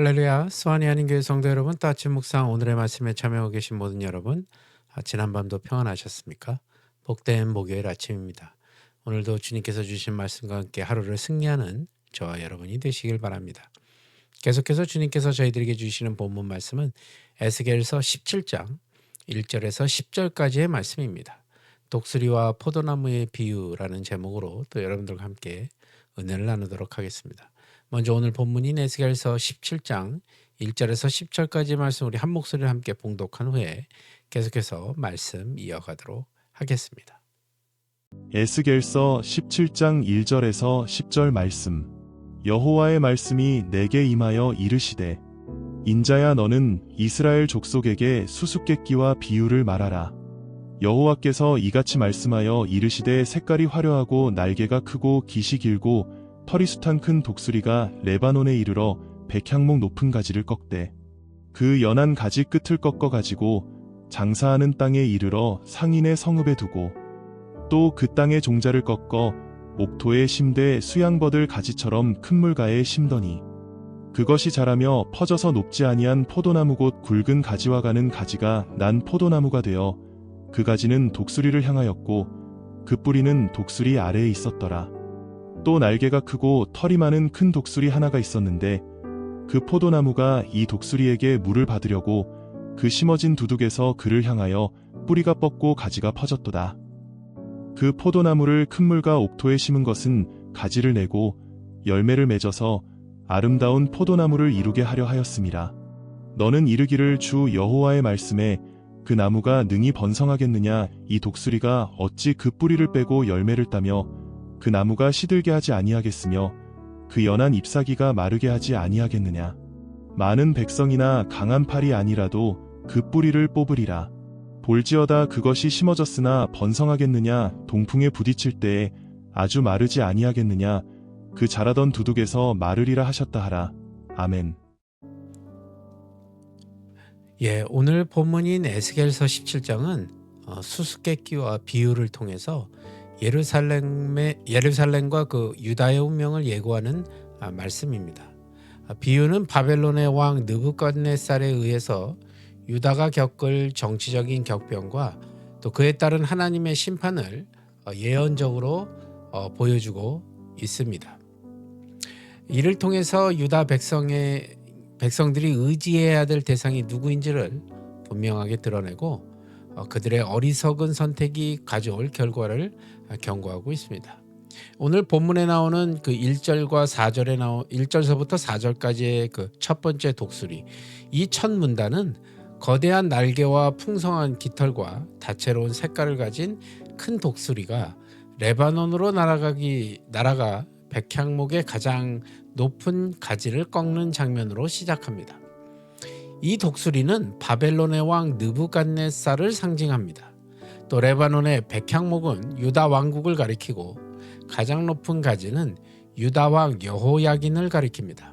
할렐루야, 수완이 아닌 교회 성도 여러분, 또 아침 묵상 오늘의 말씀에 참여하고 계신 모든 여러분, 지난밤도 평안하셨습니까? 복된 목요일 아침입니다. 오늘도 주님께서 주신 말씀과 함께 하루를 승리하는 저와 여러분이 되시길 바랍니다. 계속해서 주님께서 저희들에게 주시는 본문 말씀은 에스겔서 17장 1절에서 10절까지의 말씀입니다. 독수리와 포도나무의 비유라는 제목으로 또 여러분들과 함께 은혜를 나누도록 하겠습니다. 먼저 오늘 본문인 에스겔서 17장 1절에서 10절까지 말씀 우리 한 목소리를 함께 봉독한 후에 계속해서 말씀 이어가도록 하겠습니다. 에스겔서 17장 1절에서 10절 말씀. 여호와의 말씀이 내게 임하여 이르시되 인자야 너는 이스라엘 족속에게 수수께끼와 비유를 말하라. 여호와께서 이같이 말씀하여 이르시되 색깔이 화려하고 날개가 크고 깃이 길고 털이 숱한 큰 독수리가 레바논에 이르러 백향목 높은 가지를 꺾되 그 연한 가지 끝을 꺾어 가지고 장사하는 땅에 이르러 상인의 성읍에 두고 또 그 땅의 종자를 꺾어 옥토에 심되 수양버들 가지처럼 큰 물가에 심더니 그것이 자라며 퍼져서 높지 아니한 포도나무 곧 굵은 가지와 가는 가지가 난 포도나무가 되어 그 가지는 독수리를 향하였고 그 뿌리는 독수리 아래에 있었더라. 또 날개가 크고 털이 많은 큰 독수리 하나가 있었는데 그 포도나무가 이 독수리에게 물을 받으려고 그 심어진 두둑에서 그를 향하여 뿌리가 뻗고 가지가 퍼졌도다. 그 포도나무를 큰 물과 옥토에 심은 것은 가지를 내고 열매를 맺어서 아름다운 포도나무를 이루게 하려 하였음이라. 너는 이르기를 주 여호와의 말씀에 그 나무가 능히 번성하겠느냐? 이 독수리가 어찌 그 뿌리를 빼고 열매를 따며 그 나무가 시들게 하지 아니하겠으며 그 연한 잎사귀가 마르게 하지 아니하겠느냐? 많은 백성이나 강한 팔이 아니라도 그 뿌리를 뽑으리라. 볼지어다 그것이 심어졌으나 번성하겠느냐? 동풍에 부딪힐 때에 아주 마르지 아니하겠느냐? 그 자라던 두둑에서 마르리라 하셨다 하라. 아멘. 오늘 본문인 에스겔서 17장은 수수께끼와 비유를 통해서 예루살렘과 그 유다의 운명을 예고하는 말씀입니다. 비유는 바벨론의 왕 느부갓네살에 의해서 유다가 겪을 정치적인 격변과 또 그에 따른 하나님의 심판을 예언적으로 보여주고 있습니다. 이를 통해서 유다 백성들이 의지해야 될 대상이 누구인지를 분명하게 드러내고 그들의 어리석은 선택이 가져올 결과를 경고하고 있습니다. 오늘 본문에 나오는 그 1절서부터 4절까지의 그 첫 번째 독수리, 이 첫 문단은 거대한 날개와 풍성한 깃털과 다채로운 색깔을 가진 큰 독수리가 레바논으로 날아가 백향목의 가장 높은 가지를 꺾는 장면으로 시작합니다. 이 독수리는 바벨론의 왕 느부갓네살을 상징합니다. 또 레바논의 백향목은 유다 왕국을 가리키고 가장 높은 가지는 유다 왕 여호야긴을 가리킵니다.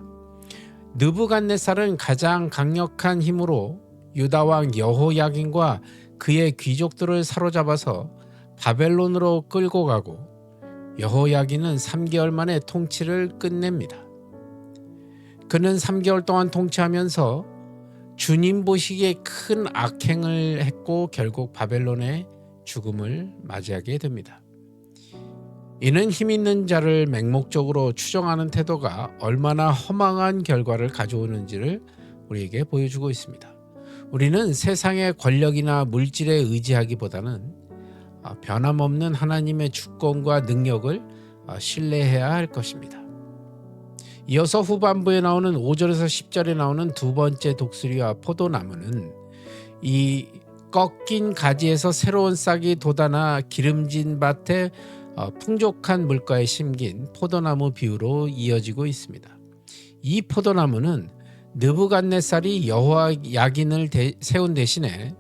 느부갓네살은 가장 강력한 힘으로 유다 왕 여호야긴과 그의 귀족들을 사로잡아서 바벨론으로 끌고 가고 여호야긴은 3개월 만에 통치를 끝냅니다. 그는 3개월 동안 통치하면서 주님 보시기에 큰 악행을 했고 결국 바벨론의 죽음을 맞이하게 됩니다. 이는 힘 있는 자를 맹목적으로 추종하는 태도가 얼마나 허망한 결과를 가져오는지를 우리에게 보여주고 있습니다. 우리는 세상의 권력이나 물질에 의지하기보다는 변함없는 하나님의 주권과 능력을 신뢰해야 할 것입니다. 이어서 후반부에 나오는 5절에서 10절에 나오는 두 번째 독수리와 포도나무는 이 꺾인 가지에서 새로운 싹이 돋아나 기름진 밭에 풍족한 물가에 심긴 포도나무 비유로 이어지고 있습니다. 이 포도나무는 느부갓네살이 여호야긴을 세운 대신에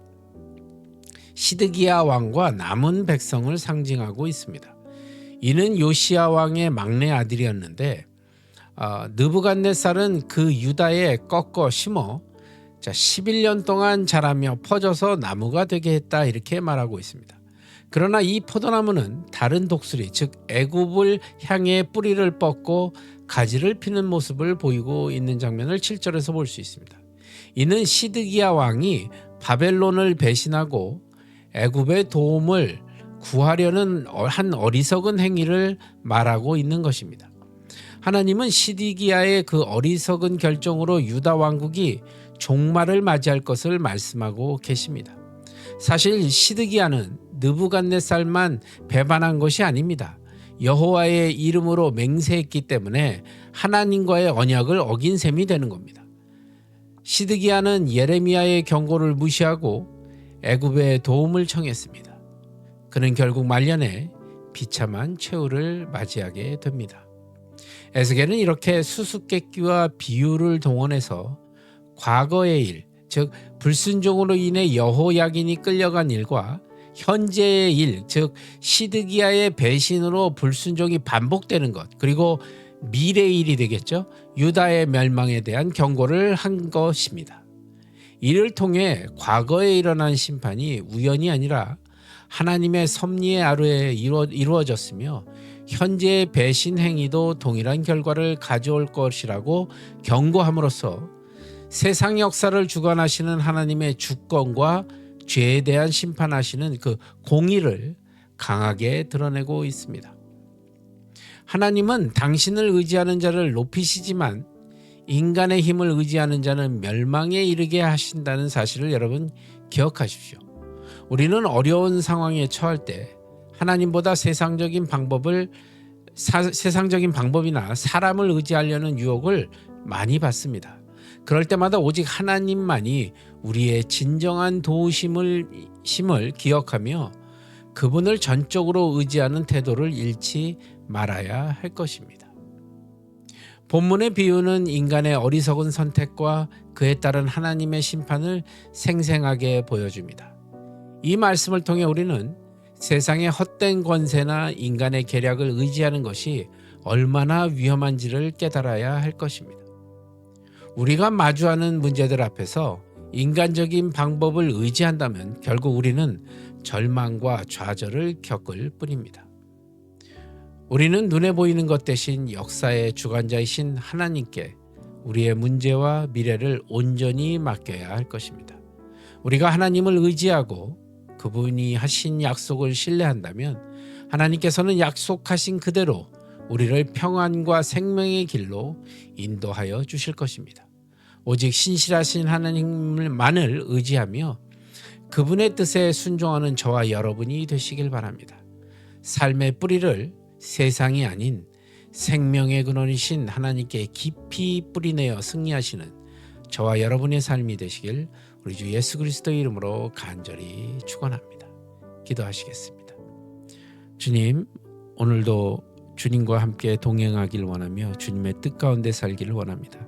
시드기야 왕과 남은 백성을 상징하고 있습니다. 이는 요시야 왕의 막내 아들이었는데 느부갓네살은 그 유다에 꺾어 심어 11년 동안 자라며 퍼져서 나무가 되게 했다, 이렇게 말하고 있습니다. 그러나 이 포도나무는 다른 독수리, 즉 애굽을 향해 뿌리를 뻗고 가지를 피는 모습을 보이고 있는 장면을 7절에서 볼 수 있습니다. 이는 시드기야 왕이 바벨론을 배신하고 애굽의 도움을 구하려는 한 어리석은 행위를 말하고 있는 것입니다. 하나님은 시드기야의 그 어리석은 결정으로 유다 왕국이 종말을 맞이할 것을 말씀하고 계십니다. 사실 시드기야는 느부갓네살만 배반한 것이 아닙니다. 여호와의 이름으로 맹세했기 때문에 하나님과의 언약을 어긴 셈이 되는 겁니다. 시드기야는 예레미야의 경고를 무시하고 애굽의 도움을 청했습니다. 그는 결국 말년에 비참한 최후를 맞이하게 됩니다. 에스겔은 이렇게 수수께끼와 비유를 동원해서 과거의 일, 즉 불순종으로 인해 여호야긴이 끌려간 일과 현재의 일, 즉 시드기야의 배신으로 불순종이 반복되는 것, 그리고 미래의 일이 되겠죠. 유다의 멸망에 대한 경고를 한 것입니다. 이를 통해 과거에 일어난 심판이 우연이 아니라 하나님의 섭리의 아래에 이루어졌으며 현재의 배신 행위도 동일한 결과를 가져올 것이라고 경고함으로써 세상 역사를 주관하시는 하나님의 주권과 죄에 대한 심판하시는 그 공의를 강하게 드러내고 있습니다. 하나님은 당신을 의지하는 자를 높이시지만 인간의 힘을 의지하는 자는 멸망에 이르게 하신다는 사실을 여러분 기억하십시오. 우리는 어려운 상황에 처할 때 하나님보다 세상적인 방법이나 사람을 의지하려는 유혹을 많이 받습니다. 그럴 때마다 오직 하나님만이 우리의 진정한 도우심을 기억하며 그분을 전적으로 의지하는 태도를 잃지 말아야 할 것입니다. 본문의 비유는 인간의 어리석은 선택과 그에 따른 하나님의 심판을 생생하게 보여줍니다. 이 말씀을 통해 우리는 세상의 헛된 권세나 인간의 계략을 의지하는 것이 얼마나 위험한지를 깨달아야 할 것입니다. 우리가 마주하는 문제들 앞에서 인간적인 방법을 의지한다면 결국 우리는 절망과 좌절을 겪을 뿐입니다. 우리는 눈에 보이는 것 대신 역사의 주관자이신 하나님께 우리의 문제와 미래를 온전히 맡겨야 할 것입니다. 우리가 하나님을 의지하고 그분이 하신 약속을 신뢰한다면 하나님께서는 약속하신 그대로 우리를 평안과 생명의 길로 인도하여 주실 것입니다. 오직 신실하신 하나님만을 의지하며 그분의 뜻에 순종하는 저와 여러분이 되시길 바랍니다. 삶의 뿌리를 세상이 아닌 생명의 근원이신 하나님께 깊이 뿌리내어 승리하시는 저와 여러분의 삶이 되시길 우리 주 예수 그리스도의 이름으로 간절히 축원합니다. 기도하시겠습니다. 주님, 오늘도 주님과 함께 동행하길 원하며 주님의 뜻 가운데 살기를 원합니다.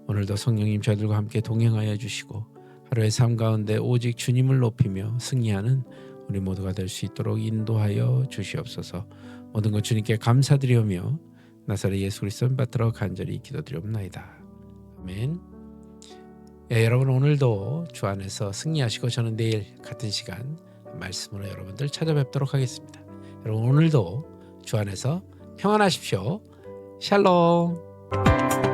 오늘도 성령님 저들과 함께 동행하여 주시고 하루의 삶 가운데 오직 주님을 높이며 승리하는 우리 모두가 될 수 있도록 인도하여 주시옵소서. 모든 것 주님께 감사드리오며 나사렛 예수 그리스도 받들어 간절히 기도드리옵나이다. 아멘. 여러분 오늘도 주 안에서 승리하시고 저는 내일 같은 시간 말씀으로 여러분들 찾아뵙도록 하겠습니다. 여러분 오늘도 주 안에서 평안하십시오. 샬롬.